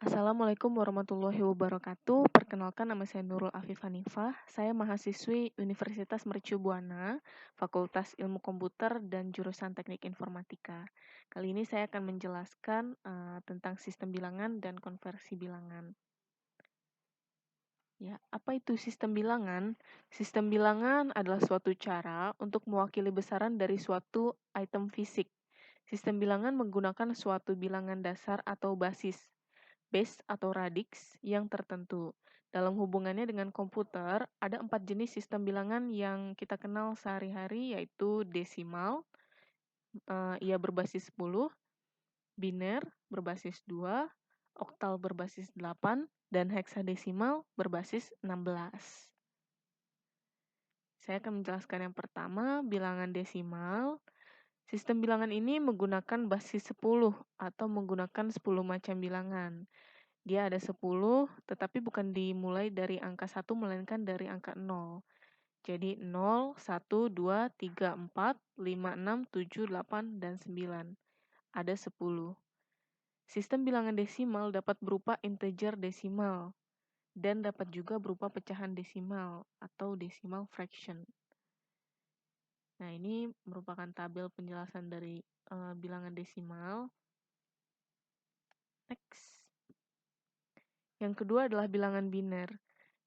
Assalamualaikum warahmatullahi wabarakatuh. Perkenalkan nama saya Nurul Afif Hanifah. Saya mahasiswi Universitas Mercu Buana, Fakultas Ilmu Komputer dan jurusan Teknik Informatika. Kali ini saya akan menjelaskan tentang sistem bilangan dan konversi bilangan. Ya, apa itu sistem bilangan? Sistem bilangan adalah suatu cara untuk mewakili besaran dari suatu item fisik. Sistem bilangan menggunakan suatu bilangan dasar atau basis, base atau radix yang tertentu. Dalam hubungannya dengan komputer, ada 4 jenis sistem bilangan yang kita kenal sehari-hari, yaitu desimal, ia berbasis 10, biner berbasis 2, oktal berbasis 8, dan heksadesimal berbasis 16. Saya akan menjelaskan yang pertama, bilangan desimal. Sistem bilangan ini menggunakan basis 10 atau menggunakan 10 macam bilangan. Dia ada 10, tetapi bukan dimulai dari angka 1, melainkan dari angka 0. Jadi 0, 1, 2, 3, 4, 5, 6, 7, 8, dan 9. Ada 10. Sistem bilangan desimal dapat berupa integer desimal, dan dapat juga berupa pecahan desimal atau decimal fraction. Nah, ini merupakan tabel penjelasan dari bilangan desimal. Next. Yang kedua adalah bilangan biner.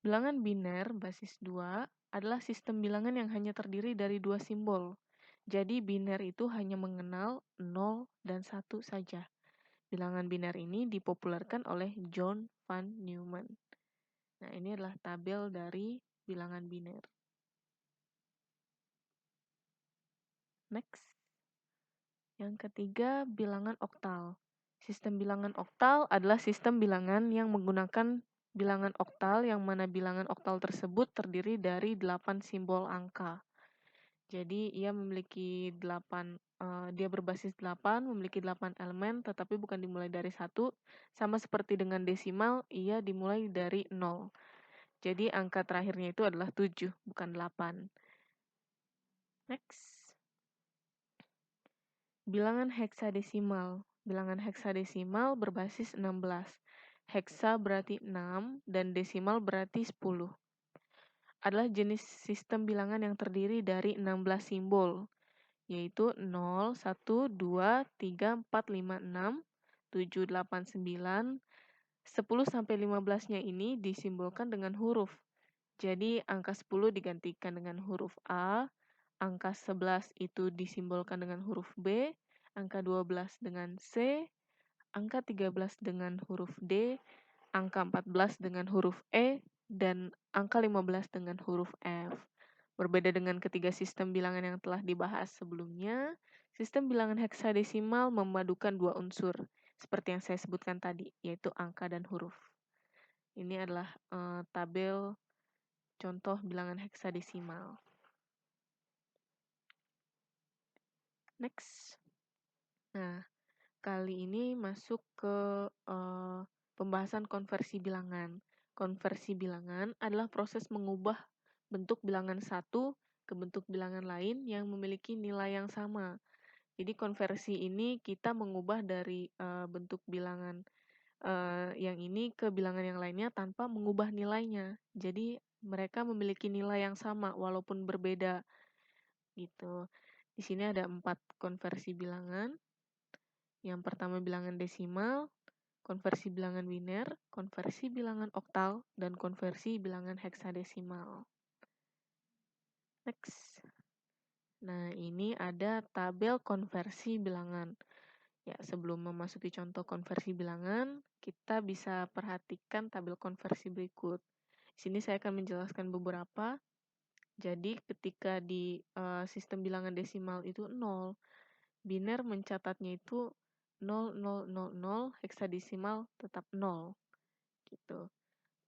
Bilangan biner basis 2 adalah sistem bilangan yang hanya terdiri dari 2 simbol. Jadi biner itu hanya mengenal 0 dan 1 saja. Bilangan biner ini dipopulerkan oleh John von Neumann. Nah, ini adalah tabel dari bilangan biner. Next. Yang ketiga, bilangan oktal. Sistem bilangan oktal adalah sistem bilangan yang menggunakan bilangan oktal yang mana bilangan oktal tersebut terdiri dari 8 simbol angka. Jadi ia memiliki dia berbasis 8, memiliki 8 elemen, tetapi bukan dimulai dari 1. Sama seperti dengan desimal, ia dimulai dari 0. Jadi angka terakhirnya itu adalah 7, bukan 8. Next. Bilangan heksadesimal. Bilangan heksadesimal berbasis 16. Heksa berarti 6 dan desimal berarti 10. Adalah jenis sistem bilangan yang terdiri dari 16 simbol, yaitu 0, 1, 2, 3, 4, 5, 6, 7, 8, 9, 10 sampai 15-nya ini disimbolkan dengan huruf. Jadi angka 10 digantikan dengan huruf A, angka 11 itu disimbolkan dengan huruf B, angka 12 dengan C, angka 13 dengan huruf D, angka 14 dengan huruf E, dan angka 15 dengan huruf F. Berbeda dengan ketiga sistem bilangan yang telah dibahas sebelumnya, sistem bilangan heksadesimal memadukan dua unsur, seperti yang saya sebutkan tadi, yaitu angka dan huruf. Ini adalah tabel contoh bilangan heksadesimal. Next. Nah, kali ini masuk ke pembahasan konversi bilangan. Konversi bilangan adalah proses mengubah bentuk bilangan satu ke bentuk bilangan lain yang memiliki nilai yang sama. Jadi konversi ini kita mengubah dari bentuk bilangan yang ini ke bilangan yang lainnya tanpa mengubah nilainya. Jadi mereka memiliki nilai yang sama walaupun berbeda gitu. Di sini ada 4 konversi bilangan. Yang pertama bilangan desimal, konversi bilangan biner, konversi bilangan oktal, dan konversi bilangan heksadesimal. Next. Nah, ini ada tabel konversi bilangan. Ya, sebelum memasuki contoh konversi bilangan, kita bisa perhatikan tabel konversi berikut. Di sini saya akan menjelaskan beberapa. Jadi, ketika di sistem bilangan desimal itu 0, biner mencatatnya itu 0000, heksadesimal tetap 0 gitu.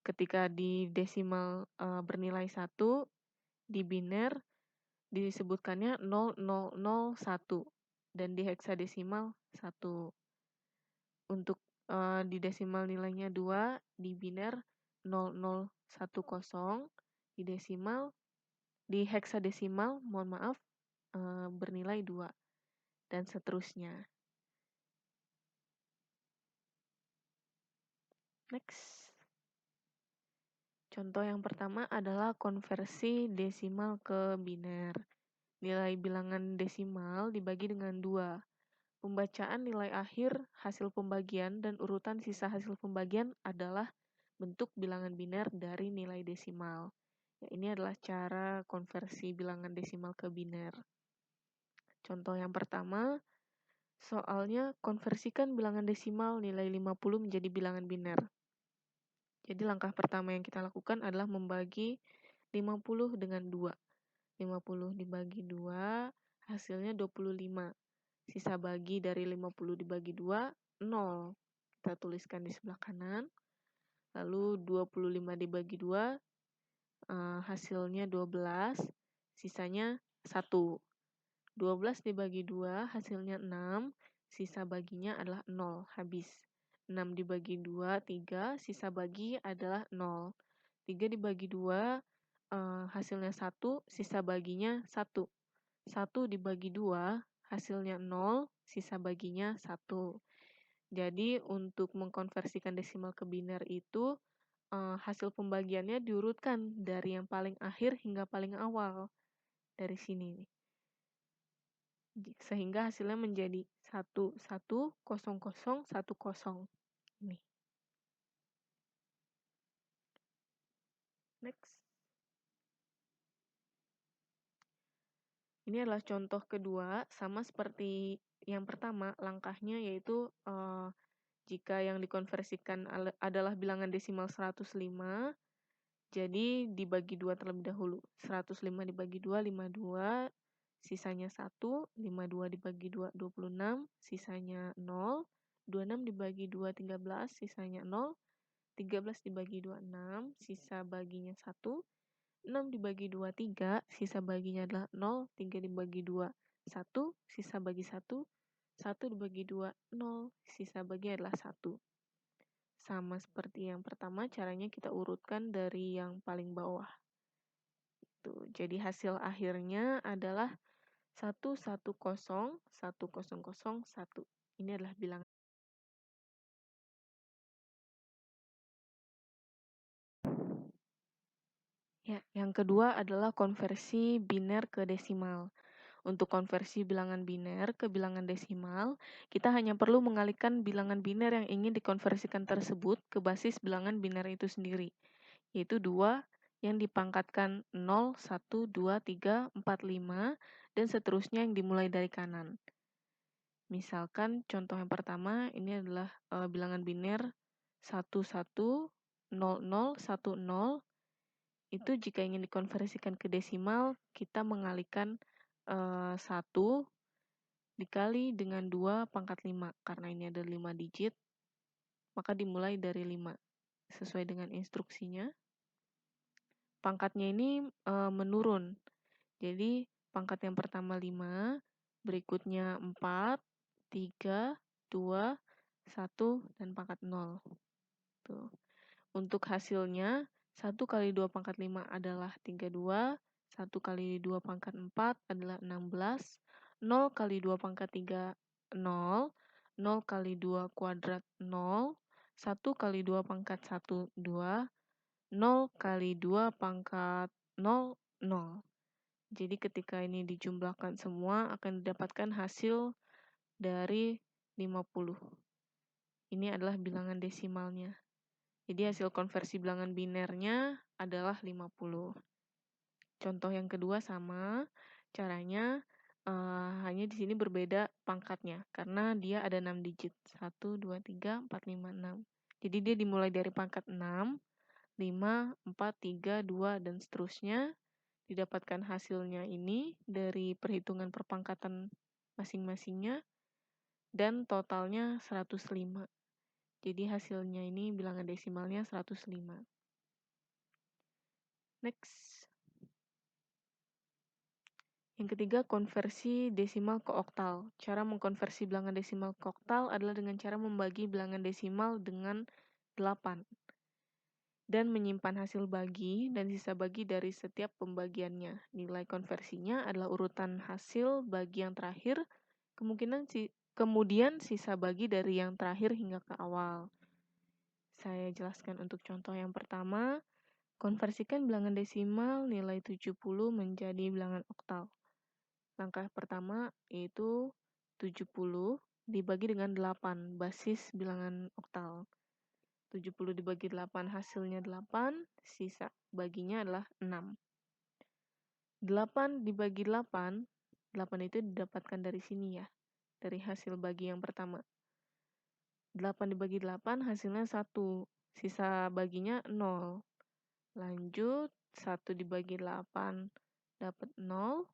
Ketika di desimal bernilai 1, di biner disebutkannya 0001 dan di heksadesimal 1. Untuk di desimal nilainya 2, di biner 0010, di desimal di heksadesimal mohon maaf bernilai 2 dan seterusnya. Next. Contoh yang pertama adalah konversi desimal ke biner. Nilai bilangan desimal dibagi dengan 2. Pembacaan nilai akhir hasil pembagian dan urutan sisa hasil pembagian adalah bentuk bilangan biner dari nilai desimal. Ya, ini adalah cara konversi bilangan desimal ke biner. Contoh yang pertama, soalnya konversikan bilangan desimal nilai 50 menjadi bilangan biner. Jadi langkah pertama yang kita lakukan adalah membagi 50 dengan 2. 50 dibagi 2, hasilnya 25. Sisa bagi dari 50 dibagi 2, 0. Kita tuliskan di sebelah kanan. Lalu 25 dibagi 2, hasilnya 12. Sisanya 1. 12 dibagi 2, hasilnya 6. Sisa baginya adalah 0, habis. 6 dibagi 2, 3. Sisa bagi adalah 0. 3 dibagi 2, hasilnya 1. Sisa baginya 1. 1 dibagi 2, hasilnya 0. Sisa baginya 1. Jadi untuk mengkonversikan desimal ke biner itu, hasil pembagiannya diurutkan dari yang paling akhir hingga paling awal. Dari sini nih. Sehingga hasilnya menjadi 1, 1, 0, 0, 1, 0. Ini. Next. Ini adalah contoh kedua, sama seperti yang pertama, langkahnya yaitu jika yang dikonversikan adalah bilangan desimal 105, jadi dibagi 2 terlebih dahulu. 105 dibagi 2, 52, sisanya 1. 52 dibagi 2, 26, sisanya 0. 26 dibagi 2, 13, sisanya 0. 13 dibagi 2, 6, sisa baginya 1. 6 dibagi 2, 3, sisa baginya adalah 0. 3 dibagi 2, 1, sisa bagi 1. 1 dibagi 2, 0, sisa bagi adalah 1. Sama seperti yang pertama, caranya kita urutkan dari yang paling bawah. Jadi hasil akhirnya adalah 1, 1, 0, 1, 0, 0, 1. Ini adalah bilangan. Ya, yang kedua adalah konversi biner ke desimal. Untuk konversi bilangan biner ke bilangan desimal, kita hanya perlu mengalihkan bilangan biner yang ingin dikonversikan tersebut ke basis bilangan biner itu sendiri, yaitu 2 yang dipangkatkan 0, 1, 2, 3, 4, 5, dan seterusnya yang dimulai dari kanan. Misalkan contoh yang pertama, ini adalah bilangan biner 1, 1, 0, 0, 1, 0. Itu jika ingin dikonversikan ke desimal, kita mengalihkan 1 dikali dengan 2 pangkat 5. Karena ini ada 5 digit, maka dimulai dari 5. Sesuai dengan instruksinya. Pangkatnya ini menurun. Jadi pangkat yang pertama 5, berikutnya 4, 3, 2, 1, dan pangkat 0. Tuh. Untuk hasilnya, 1 kali 2 pangkat 5 adalah 32, 1 kali 2 pangkat 4 adalah 16, 0 kali 2 pangkat 3, 0, 0 kali 2 kuadrat 0, 1 kali 2 pangkat 1, 2, 0 kali 2 pangkat 0, 0. Jadi ketika ini dijumlahkan semua akan didapatkan hasil dari 50. Ini adalah bilangan desimalnya. Jadi hasil konversi bilangan binernya adalah 50. Contoh yang kedua sama, caranya hanya di sini berbeda pangkatnya karena dia ada 6 digit. 1, 2, 3, 4, 5, 6. Jadi dia dimulai dari pangkat 6, 5, 4, 3, 2, dan seterusnya. Didapatkan hasilnya ini dari perhitungan perpangkatan masing-masingnya dan totalnya 105. Jadi hasilnya ini bilangan desimalnya 105. Next. Yang ketiga, konversi desimal ke oktal. Cara mengkonversi bilangan desimal ke oktal adalah dengan cara membagi bilangan desimal dengan 8 dan menyimpan hasil bagi dan sisa bagi dari setiap pembagiannya. Nilai konversinya adalah urutan hasil bagi yang terakhir, kemudian sisa bagi dari yang terakhir hingga ke awal. Saya jelaskan untuk contoh yang pertama. Konversikan bilangan desimal nilai 70 menjadi bilangan oktal. Langkah pertama yaitu 70 dibagi dengan 8, basis bilangan oktal. 70 dibagi 8 hasilnya 8, sisa baginya adalah 6. 8 dibagi 8, 8 itu didapatkan dari sini ya, dari hasil bagi yang pertama. 8 dibagi 8 hasilnya 1, sisa baginya 0. Lanjut, 1 dibagi 8 dapat 0,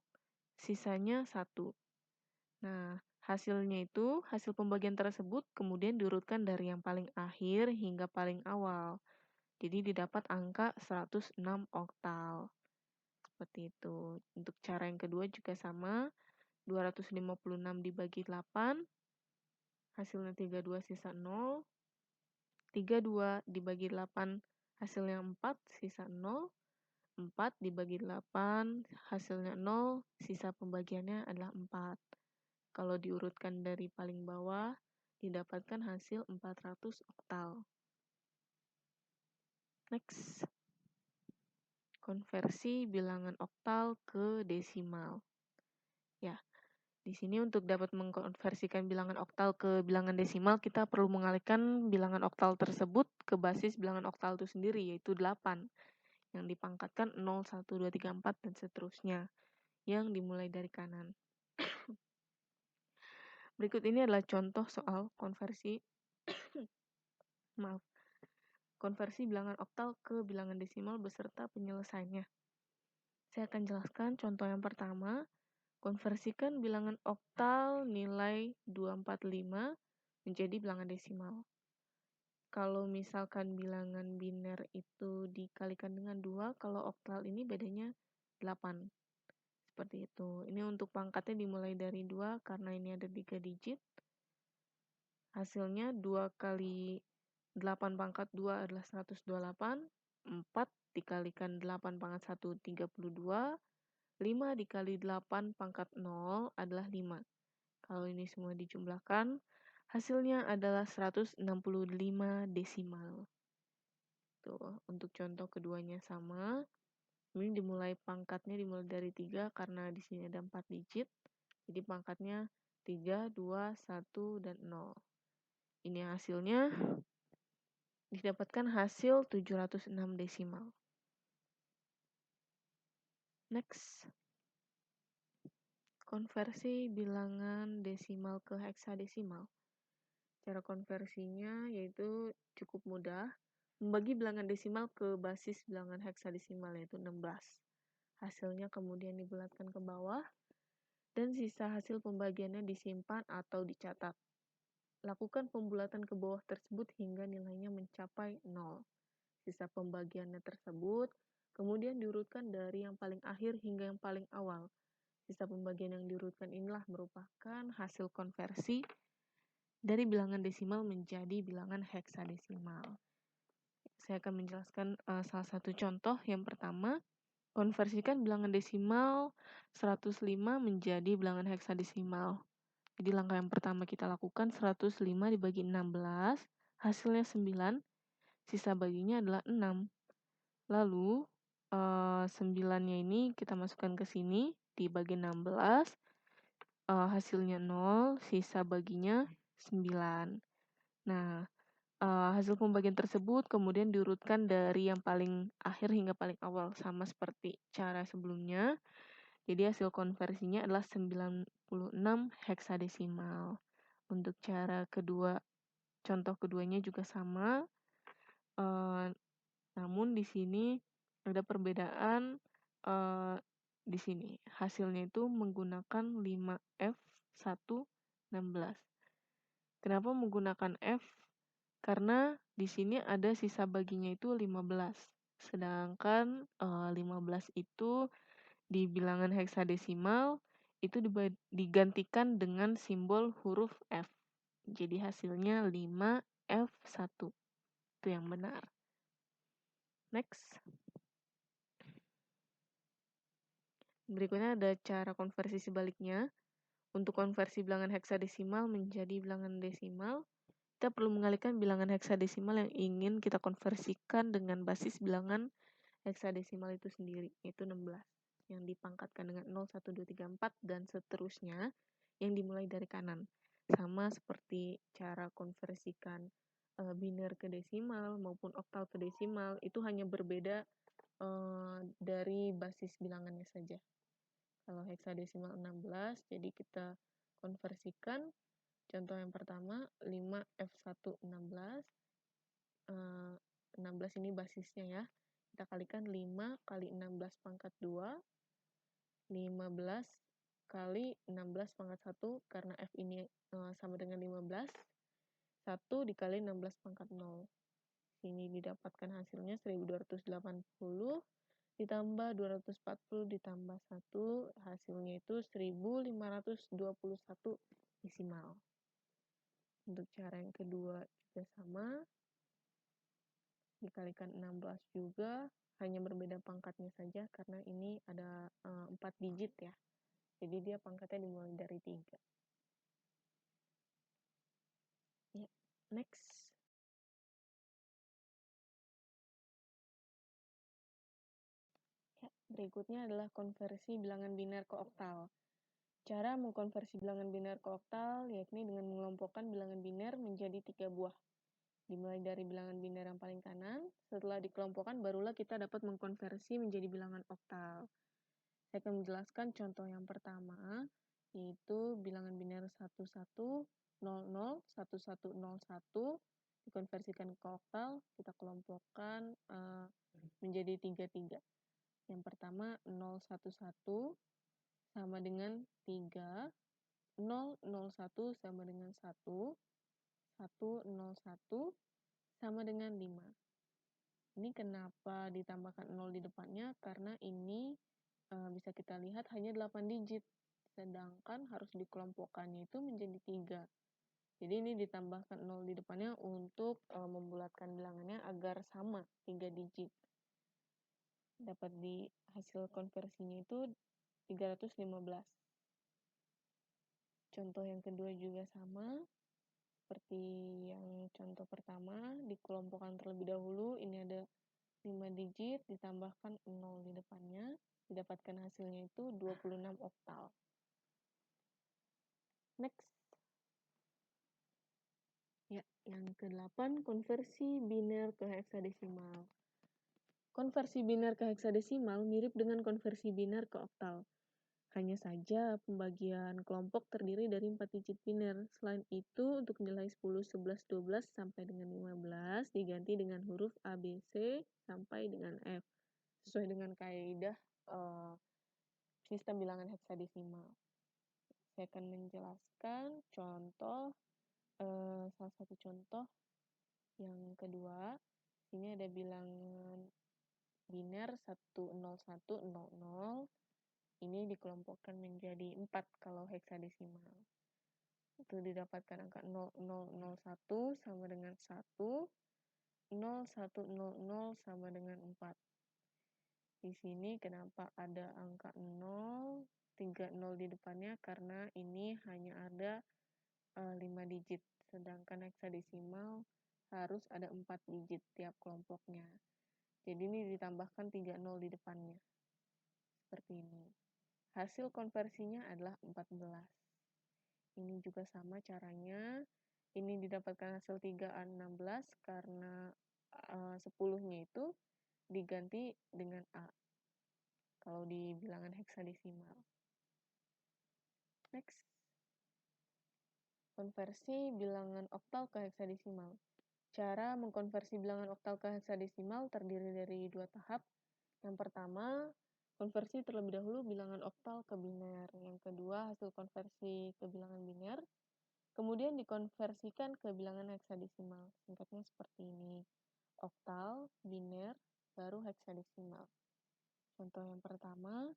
sisanya 1. Nah, hasilnya itu, hasil pembagian tersebut kemudian diurutkan dari yang paling akhir hingga paling awal. Jadi didapat angka 106 oktal. Seperti itu. Untuk cara yang kedua juga sama, 256 dibagi 8, hasilnya 32 sisa 0. 32 dibagi 8 hasilnya 4, sisa 0. 4 dibagi 8 hasilnya 0, sisa pembagiannya adalah 4. Kalau diurutkan dari paling bawah, didapatkan hasil 400 oktal. Next. Konversi bilangan oktal ke desimal. Ya, di sini untuk dapat mengkonversikan bilangan oktal ke bilangan desimal, kita perlu mengalihkan bilangan oktal tersebut ke basis bilangan oktal itu sendiri, yaitu 8. Yang dipangkatkan 0, 1, 2, 3, 4, dan seterusnya. Yang dimulai dari kanan. Berikut ini adalah contoh soal konversi konversi bilangan oktal ke bilangan desimal beserta penyelesaiannya. Saya akan jelaskan contoh yang pertama. Konversikan bilangan oktal nilai 245 menjadi bilangan desimal. Kalau misalkan bilangan biner itu dikalikan dengan 2, kalau oktal ini bedanya 8. Seperti itu. Ini untuk pangkatnya dimulai dari 2 karena ini ada 3 digit. Hasilnya 2 kali 8 pangkat 2 adalah 128. 4 dikalikan 8 pangkat 1, 32. 5 dikali 8 pangkat 0 adalah 5. Kalau ini semua dijumlahkan, hasilnya adalah 165 desimal. Tuh, untuk contoh keduanya sama. Ini dimulai pangkatnya dimulai dari 3 karena di sini ada 4 digit. Jadi pangkatnya 3, 2, 1, dan 0. Ini hasilnya didapatkan hasil 706 desimal. Next. Konversi bilangan desimal ke heksadesimal. Cara konversinya yaitu cukup mudah. Membagi bilangan desimal ke basis bilangan heksadesimal yaitu 16. Hasilnya kemudian dibulatkan ke bawah dan sisa hasil pembagiannya disimpan atau dicatat. Lakukan pembulatan ke bawah tersebut hingga nilainya mencapai 0. Sisa pembagiannya tersebut kemudian diurutkan dari yang paling akhir hingga yang paling awal. Sisa pembagian yang diurutkan inilah merupakan hasil konversi dari bilangan desimal menjadi bilangan heksadesimal. Saya akan menjelaskan salah satu contoh. Yang pertama, konversikan bilangan desimal 105 menjadi bilangan heksadesimal. Jadi langkah yang pertama kita lakukan 105 dibagi 16, hasilnya 9, sisa baginya adalah 6. Lalu 9-nya ini kita masukkan ke sini, dibagi 16, hasilnya 0, sisa baginya 9. Nah, hasil pembagian tersebut kemudian diurutkan dari yang paling akhir hingga paling awal, sama seperti cara sebelumnya. Jadi hasil konversinya adalah 96 heksadesimal. Untuk cara kedua, contoh keduanya juga sama. Namun di sini ada perbedaan di sini. Hasilnya itu menggunakan 5F116. Kenapa menggunakan F? Karena di sini ada sisa baginya itu 15. Sedangkan 15 itu di bilangan heksadesimal itu digantikan dengan simbol huruf F. Jadi hasilnya 5F1. Itu yang benar. Next. Berikutnya ada cara konversi sebaliknya. Untuk konversi bilangan heksadesimal menjadi bilangan desimal, kita perlu mengalihkan bilangan heksadesimal yang ingin kita konversikan dengan basis bilangan heksadesimal itu sendiri, yaitu 16, yang dipangkatkan dengan 0, 1, 2, 3, 4, dan seterusnya, yang dimulai dari kanan. Sama seperti cara konversikan biner ke desimal maupun oktal ke desimal, itu hanya berbeda dari basis bilangannya saja. Kalau heksadesimal 16, jadi kita konversikan. Contoh yang pertama, 5F1 16. 16 ini basisnya ya. Kita kalikan 5 kali 16 pangkat 2, 15 kali 16 pangkat 1, karena F ini sama dengan 15, 1 dikali 16 pangkat 0. Ini didapatkan hasilnya 1280, ditambah 240, ditambah 1, hasilnya itu 1521 desimal. Untuk cara yang kedua juga sama, dikalikan 16 juga, hanya berbeda pangkatnya saja karena ini ada 4 digit ya. Jadi dia pangkatnya dimulai dari 3. Ya, next. Ya, berikutnya adalah konversi bilangan biner ke oktal. Cara mengkonversi bilangan biner ke oktal yakni dengan mengelompokkan bilangan biner menjadi 3 buah. Dimulai dari bilangan biner yang paling kanan, setelah dikelompokkan barulah kita dapat mengkonversi menjadi bilangan oktal. Saya akan menjelaskan contoh yang pertama, yaitu bilangan biner 1100, 1101 dikonversikan ke oktal, kita kelompokkan menjadi 3. Yang pertama 011 sama dengan 3, 001 sama dengan 1, 101 sama dengan 5. Ini kenapa ditambahkan 0 di depannya? Karena ini bisa kita lihat hanya 8 digit, sedangkan harus dikelompokkannya itu menjadi 3. Jadi ini ditambahkan 0 di depannya untuk membulatkan bilangannya agar sama 3 digit. Dapat di hasil konversinya itu 315. Contoh yang kedua juga sama, seperti yang contoh pertama, dikelompokkan terlebih dahulu, ini ada 5 digit, ditambahkan 0 di depannya, didapatkan hasilnya itu 26 oktal. Next. Ya, yang ke-8, konversi biner ke heksadesimal. Konversi biner ke heksadesimal mirip dengan konversi biner ke oktal. Hanya saja pembagian kelompok terdiri dari 4 digit biner. Selain itu, untuk nilai 10, 11, 12 sampai dengan 15 diganti dengan huruf A, B, C sampai dengan F. Sesuai dengan kaidah sistem bilangan heksadesimal. Saya akan menjelaskan contoh, salah satu contoh yang kedua. Ini ada bilangan biner 10100. Ini dikelompokkan menjadi 4 kalau heksadesimal. Itu didapatkan angka 0001 sama dengan 1, 0100 sama dengan 4. Di sini kenapa ada angka 0, 3 0 di depannya? Karena ini hanya ada 5 digit, sedangkan heksadesimal harus ada 4 digit tiap kelompoknya. Jadi ini ditambahkan 3 0 di depannya. Seperti ini. Hasil konversinya adalah 14. Ini juga sama caranya. Ini didapatkan hasil 3A16 karena 10-nya itu diganti dengan A. Kalau di bilangan heksadesimal. Next. Konversi bilangan oktal ke heksadesimal. Cara mengkonversi bilangan oktal ke heksadesimal terdiri dari 2 tahap. Yang pertama, konversi terlebih dahulu bilangan oktal ke biner. Yang kedua, hasil konversi ke bilangan biner. Kemudian dikonversikan ke bilangan heksadesimal. Singkatnya seperti ini. Oktal, biner, baru heksadesimal. Contoh yang pertama,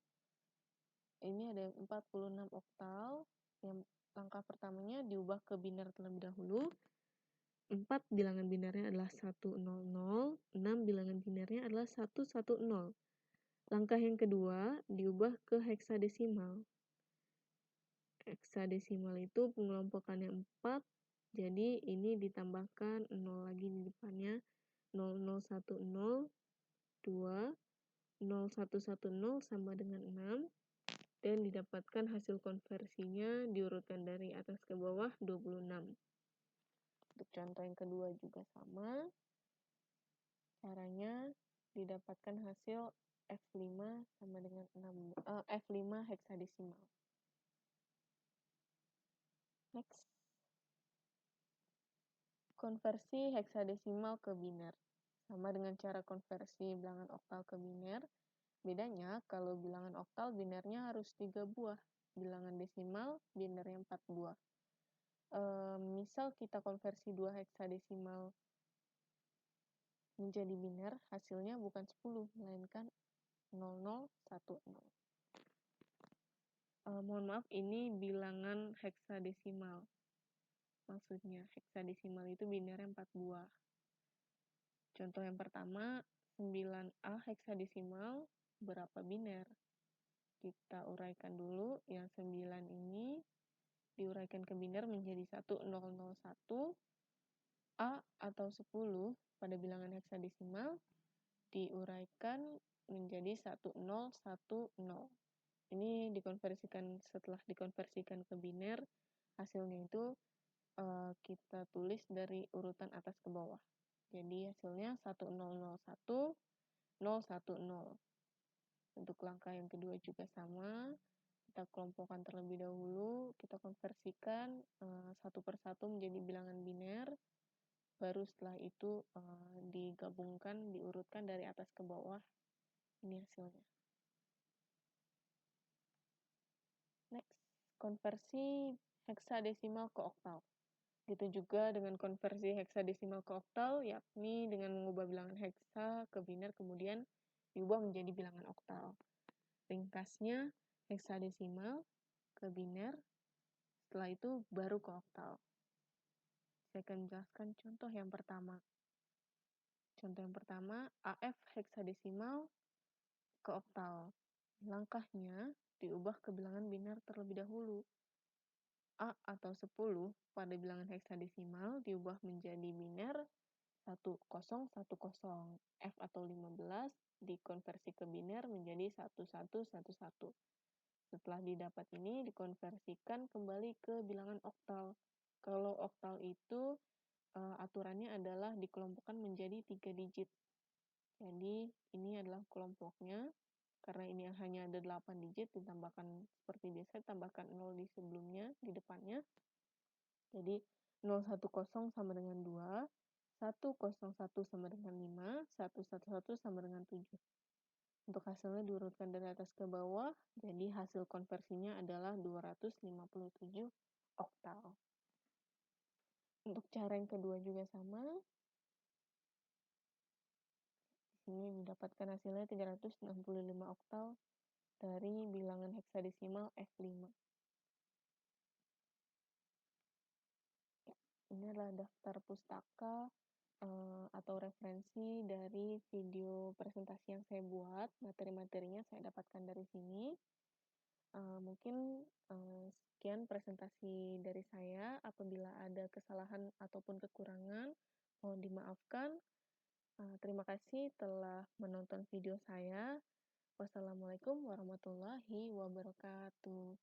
ini ada 46 oktal. Yang langkah pertamanya diubah ke biner terlebih dahulu. 4 bilangan binernya adalah 100, 6 bilangan binernya adalah 110. Langkah yang kedua, diubah ke heksadesimal. Heksadesimal itu pengelompokannya 4, Jadi ini ditambahkan 0 lagi di depannya, 0010, 2, 0110 sama dengan 6, dan didapatkan hasil konversinya diurutkan dari atas ke bawah 26. Untuk contoh yang kedua juga sama, caranya didapatkan hasil F5 sama dengan F5 heksadesimal. Next. Konversi heksadesimal ke biner. Sama dengan cara konversi bilangan oktal ke biner, bedanya kalau bilangan oktal binernya harus 3 buah, bilangan desimal binernya 4 buah. Misal kita konversi 2 heksadesimal menjadi biner, hasilnya bukan 10, melainkan 0010. Mohon maaf, ini bilangan heksadesimal. Maksudnya, heksadesimal itu binernya 4 buah. Contoh yang pertama, 9A heksadesimal berapa biner? Kita uraikan dulu, yang 9 ini diuraikan ke biner menjadi 1001, A atau 10 pada bilangan heksadesimal diuraikan menjadi 1010. Ini setelah dikonversikan ke biner, hasilnya itu kita tulis dari urutan atas ke bawah. Jadi hasilnya 1001, 010. Untuk langkah yang kedua juga sama, kita kelompokkan terlebih dahulu, kita konversikan satu persatu menjadi bilangan biner, baru setelah itu digabungkan, diurutkan dari atas ke bawah. Ini hasilnya. Next, konversi heksadesimal ke oktal. Gitu juga dengan konversi heksadesimal ke oktal, yakni dengan mengubah bilangan heksa ke biner, kemudian diubah menjadi bilangan oktal. Ringkasnya, heksadesimal ke biner, setelah itu baru ke oktal. Saya akan jelaskan contoh yang pertama. Contoh yang pertama, AF heksadesimal ke oktal. Langkahnya diubah ke bilangan biner terlebih dahulu. A atau 10 pada bilangan heksadesimal diubah menjadi biner 1010. F atau 15 dikonversi ke biner menjadi 1111. Setelah didapat ini dikonversikan kembali ke bilangan oktal. Kalau oktal itu aturannya adalah dikelompokkan menjadi 3 digit. Jadi ini adalah kelompoknya. Karena ini hanya ada 8 digit, ditambahkan seperti biasa, tambahkan 0 di sebelumnya, di depannya. Jadi 010 sama dengan 2, 101 sama dengan 5, 111 sama dengan 7. Untuk hasilnya diurutkan dari atas ke bawah, jadi hasil konversinya adalah 257 oktal. Untuk cara yang kedua juga sama. Di sini didapatkan hasilnya 365 oktal dari bilangan heksadesimal F5. Ini adalah daftar pustaka atau referensi dari video presentasi yang saya buat. Materi-materinya saya dapatkan dari sini. Mungkin sekian presentasi dari saya. Apabila ada kesalahan ataupun kekurangan, mohon dimaafkan. Terima kasih telah menonton video saya. Wassalamualaikum warahmatullahi wabarakatuh.